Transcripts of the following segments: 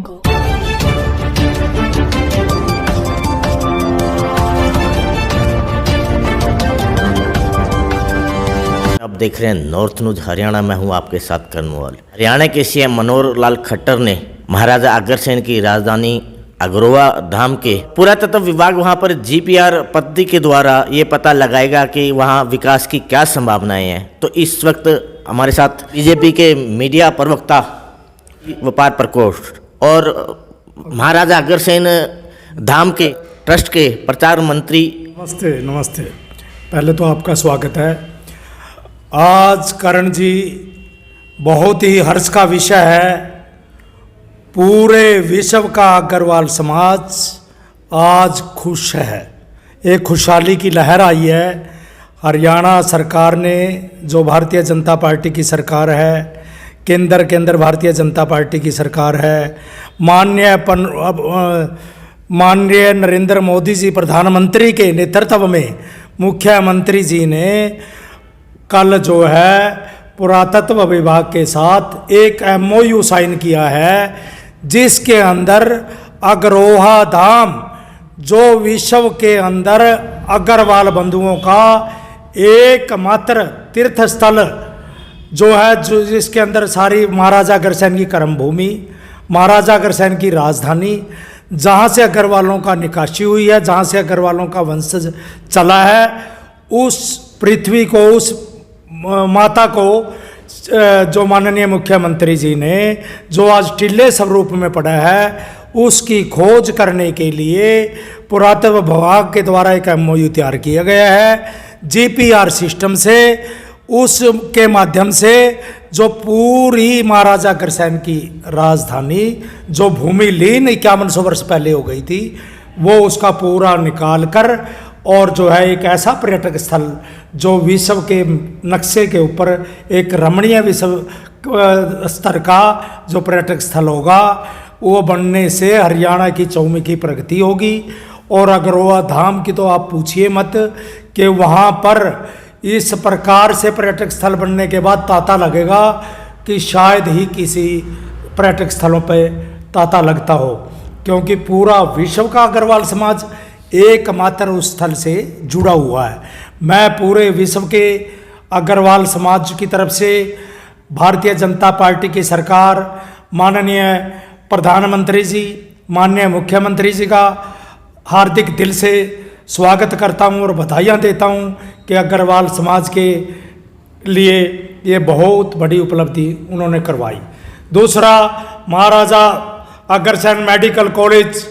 आप देख रहे हैं नॉर्थ न्यूज हरियाणा में हूं आपके साथ कर्नवाल। हरियाणा के सीएम मनोहर लाल खट्टर ने महाराजा अग्रसेन की राजधानी अग्रोहा धाम के पुरातत्व विभाग वहां पर जीपीआर पद्धति के द्वारा ये पता लगाएगा कि वहां विकास की क्या संभावनाएं हैं। तो इस वक्त हमारे साथ बीजेपी के मीडिया प्रवक्ता व्यापार प्रकोष्ठ और महाराजा अग्रसेन धाम के ट्रस्ट के प्रचार मंत्री। नमस्ते नमस्ते। पहले तो आपका स्वागत है। आज करण जी बहुत ही हर्ष का विषय है। पूरे विश्व का अग्रवाल समाज आज खुश है। एक खुशहाली की लहर आई है। हरियाणा सरकार ने, जो भारतीय जनता पार्टी की सरकार है, केंद्र के अंदर भारतीय जनता पार्टी की सरकार है, माननीय नरेंद्र मोदी जी प्रधानमंत्री के नेतृत्व में मुख्यमंत्री जी ने कल जो है पुरातत्व विभाग के साथ एक MOU साइन किया है, जिसके अंदर अग्रोहा धाम, जो विश्व के अंदर अग्रवाल बंधुओं का एकमात्र तीर्थ स्थल जो है, जो जिसके अंदर सारी महाराजा अग्रसेन की कर्मभूमि, महाराजा अग्रसेन की राजधानी, जहाँ से अग्रवालों का निकासी हुई है, जहाँ से अग्रवालों का वंशज चला है, उस पृथ्वी को, उस माता को जो माननीय मुख्यमंत्री जी ने जो आज टिल्ले स्वरूप में पड़ा है, उसकी खोज करने के लिए पुरातत्व विभाग के द्वारा एक MOU तैयार किया गया है। GPR सिस्टम से, उसके माध्यम से जो पूरी महाराजा अग्रसेन की राजधानी, जो भूमि लीन 5100 वर्ष पहले हो गई थी, वो उसका पूरा निकाल कर और जो है एक ऐसा पर्यटक स्थल जो विश्व के नक्शे के ऊपर एक रमणीय विश्व स्तर का जो पर्यटक स्थल होगा, वो बनने से हरियाणा की चौमुखी प्रगति होगी। और अग्रोहा धाम की तो आप पूछिए मत कि वहाँ पर इस प्रकार से पर्यटक स्थल बनने के बाद तांता लगेगा कि शायद ही किसी पर्यटक स्थलों पर तांता लगता हो, क्योंकि पूरा विश्व का अग्रवाल समाज एकमात्र उस स्थल से जुड़ा हुआ है। मैं पूरे विश्व के अग्रवाल समाज की तरफ से भारतीय जनता पार्टी की सरकार, माननीय प्रधानमंत्री जी, माननीय मुख्यमंत्री जी का हार्दिक दिल से स्वागत करता हूं और बधाइयाँ देता हूं कि अग्रवाल समाज के लिए ये बहुत बड़ी उपलब्धि उन्होंने करवाई। दूसरा, महाराजा अग्रसेन मेडिकल कॉलेज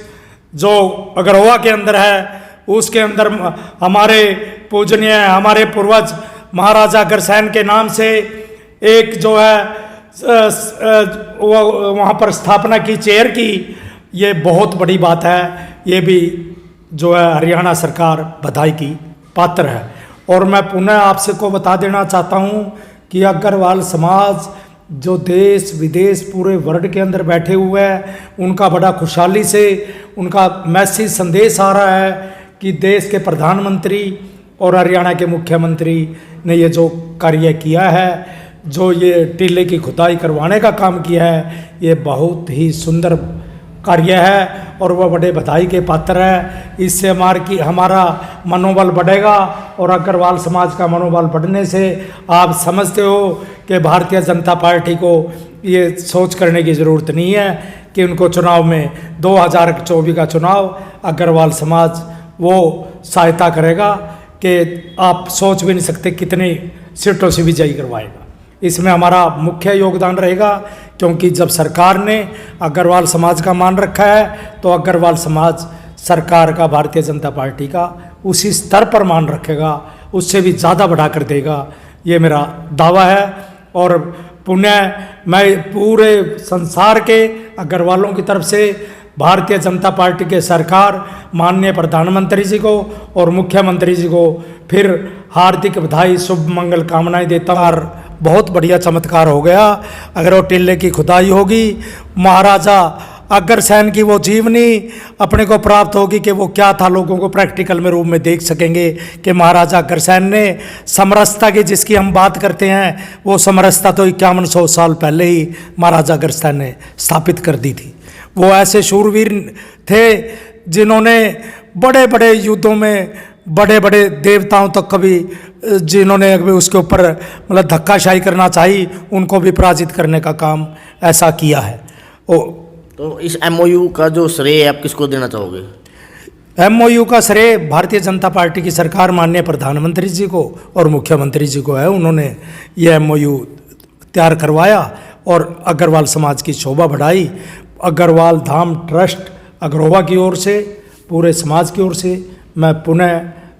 जो अग्रोहा के अंदर है, उसके अंदर हमारे पूजनीय, हमारे पूर्वज महाराजा अग्रसेन के नाम से एक जो है वहाँ पर स्थापना की, चेयर की। ये बहुत बड़ी बात है। ये भी जो है हरियाणा सरकार बधाई की पात्र है। और मैं पुनः आपसे को बता देना चाहता हूँ कि अग्रवाल समाज जो देश विदेश पूरे वर्ल्ड के अंदर बैठे हुए हैं, उनका बड़ा खुशहाली से उनका मैसेज संदेश आ रहा है कि देश के प्रधानमंत्री और हरियाणा के मुख्यमंत्री ने ये जो कार्य किया है, जो ये टीले की खुदाई करवाने का काम किया है, ये बहुत ही सुंदर कार्य है और वह बड़े बधाई के पात्र है। इससे हमारा मनोबल बढ़ेगा और अग्रवाल समाज का मनोबल बढ़ने से आप समझते हो कि भारतीय जनता पार्टी को ये सोच करने की ज़रूरत नहीं है कि उनको चुनाव में 2024 का चुनाव अग्रवाल समाज वो सहायता करेगा कि आप सोच भी नहीं सकते कितने सीटों से विजयी करवाएगा। इसमें हमारा मुख्य योगदान रहेगा, क्योंकि जब सरकार ने अग्रवाल समाज का मान रखा है तो अग्रवाल समाज सरकार का, भारतीय जनता पार्टी का उसी स्तर पर मान रखेगा, उससे भी ज़्यादा बढ़ा कर देगा। ये मेरा दावा है। और पुनः मैं पूरे संसार के अग्रवालों की तरफ से भारतीय जनता पार्टी के सरकार, माननीय प्रधानमंत्री जी को और मुख्यमंत्री जी को फिर हार्दिक बधाई, शुभ मंगल कामनाएं देता हूँ। बहुत बढ़िया चमत्कार हो गया। अगर वो टिल्ले की खुदाई होगी, महाराजा अग्रसेन की वो जीवनी अपने को प्राप्त होगी कि वो क्या था, लोगों को प्रैक्टिकल में रूप में देख सकेंगे कि महाराजा अग्रसेन ने समरसता की जिसकी हम बात करते हैं, वो समरसता तो 5100 साल पहले ही महाराजा अग्रसेन ने स्थापित कर दी थी। वो ऐसे शूरवीर थे जिन्होंने बड़े बड़े युद्धों में बड़े बड़े देवताओं तक कभी जिन्होंने अभी उसके ऊपर मतलब धक्काशाही करना चाहिए उनको भी पराजित करने का काम ऐसा किया है। तो इस एमओयू का जो श्रेय आप किसको देना चाहोगे? एमओयू का श्रेय भारतीय जनता पार्टी की सरकार, माननीय प्रधानमंत्री जी को और मुख्यमंत्री जी को है। उन्होंने ये एमओयू तैयार करवाया और अग्रवाल समाज की शोभा बढ़ाई। अग्रवाल धाम ट्रस्ट अग्रोवा की ओर से, पूरे समाज की ओर से मैं पुनः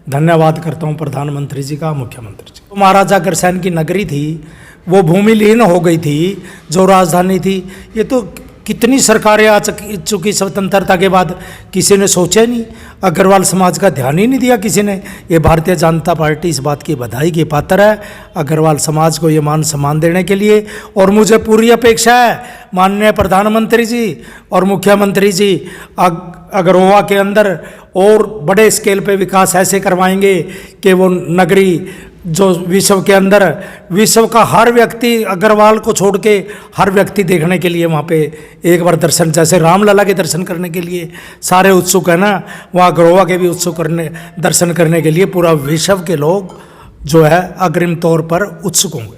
धन्यवाद करता हूँ प्रधानमंत्री जी का, मुख्यमंत्री जी। तो महाराजा अग्रसेन की नगरी थी वो भूमिलीन हो गई थी, जो राजधानी थी। ये तो कितनी सरकारें आ चुकी स्वतंत्रता के बाद, किसी ने सोचा नहीं, अग्रवाल समाज का ध्यान ही नहीं दिया किसी ने। ये भारतीय जनता पार्टी इस बात की बधाई की पात्र है अग्रवाल समाज को ये मान सम्मान देने के लिए। और मुझे पूरी अपेक्षा है माननीय प्रधानमंत्री जी और मुख्यमंत्री जी अग्रोवा के अंदर और बड़े स्केल पे विकास ऐसे करवाएंगे कि वो नगरी जो विश्व के अंदर, विश्व का हर व्यक्ति अग्रवाल को छोड़ के हर व्यक्ति देखने के लिए वहाँ पे एक बार दर्शन, जैसे रामलला के दर्शन करने के लिए सारे उत्सुक है ना, वहाँ अग्रोवा के भी उत्सुक दर्शन करने के लिए पूरा विश्व के लोग जो है अग्रिम तौर पर उत्सुक होंगे।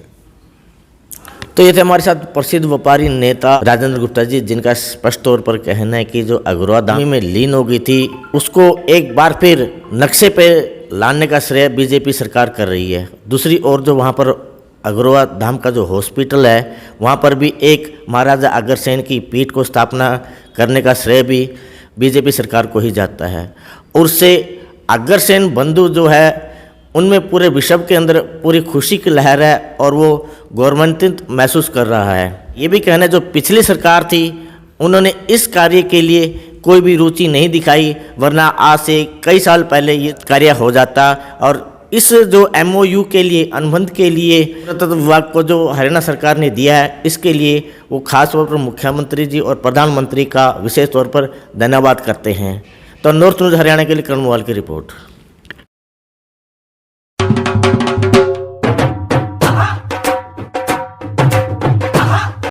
तो ये थे हमारे साथ प्रसिद्ध व्यापारी नेता राजेंद्र गुप्ता जी, जिनका स्पष्ट तौर पर कहना है कि जो अग्रोवा धाम में लीन हो गई थी उसको एक बार फिर नक्शे पे लाने का श्रेय बीजेपी सरकार कर रही है। दूसरी ओर जो वहाँ पर अग्रोवा धाम का जो हॉस्पिटल है वहाँ पर भी एक महाराजा अग्रसेन की पीठ को स्थापना करने का श्रेय भी बीजेपी सरकार को ही जाता है। और उससे अग्रसेन बंधु जो है उनमें पूरे विश्व के अंदर पूरी खुशी की लहर है और वो गौरवान्वित महसूस कर रहा है। ये भी कहना है जो पिछली सरकार थी उन्होंने इस कार्य के लिए कोई भी रुचि नहीं दिखाई, वरना आज से कई साल पहले ये कार्य हो जाता। और इस जो एमओयू के लिए, अनुबंध के लिए पुरातत्व विभाग को जो हरियाणा सरकार ने दिया है, इसके लिए वो खास तौर पर मुख्यमंत्री जी और प्रधानमंत्री का विशेष तौर पर धन्यवाद करते हैं। तो नॉर्थ न्यूज़ हरियाणा के लिए कर्नवाल की रिपोर्ट।